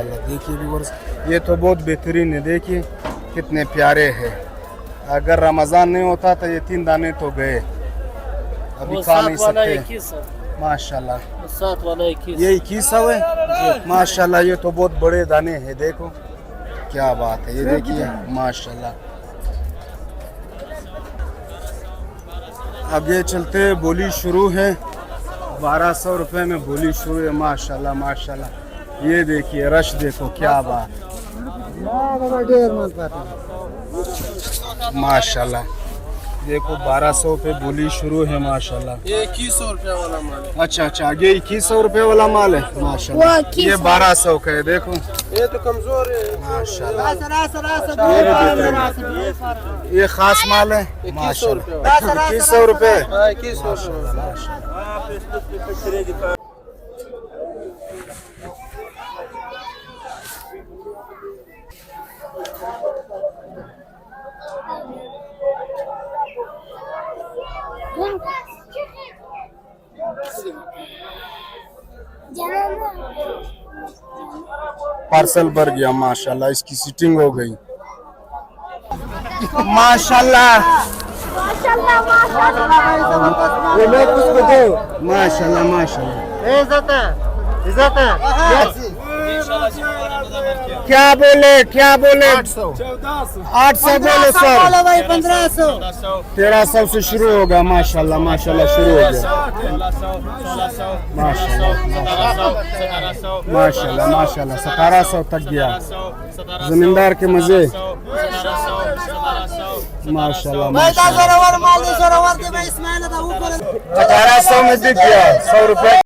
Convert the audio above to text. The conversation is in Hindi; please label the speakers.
Speaker 1: देखिए व्यूअर्स, ये तो बहुत बेहतरीन है। देखिए कितने प्यारे हैं। अगर रमज़ान नहीं होता तो ये 3 दाने तो गए, अभी खा नहीं सकते। माशाल्लाह
Speaker 2: 7 वाला 21।
Speaker 1: ये 2100 है माशाल्लाह। ये तो बहुत बड़े दाने हैं, देखो क्या बात है। ये देखिए माशाल्लाह। आगे चलते बोली शुरू है। 1200 रुपये में बोली शुरू है। माशाल्लाह माशाल्लाह। ये देखिए रश देखो क्या बात। माशाल्लाह देखो 1200 पे बोली शुरू है माशाल्लाह।
Speaker 2: ये 2100 रुपया वाला माल है।
Speaker 1: अच्छा अच्छा, ये 2100 रुपये वाला माल है माशाल्लाह। ये 1200 का है। देखो
Speaker 2: ये तो कमजोर है
Speaker 1: माशाल्लाह। ये खास माल है माशाल्लाह। 2100 रुपये।
Speaker 2: 2100।
Speaker 1: पार्सल भर गया माशाल्लाह। इसकी सीटिंग हो गई माशाल्लाह माशाल्लाह माशाल्लाह। क्या बोले 800 बोले सर। 1300 से शुरू होगा माशाल्लाह माशाल्लाह। शुरू हो गया माशाल्लाह माशाल्लाह माशाल्लाह। 1700 तक गया। जमींदार के मजे माशाल्लाह माशाल्लाह। 1800 में दिख गया 100 रुपए।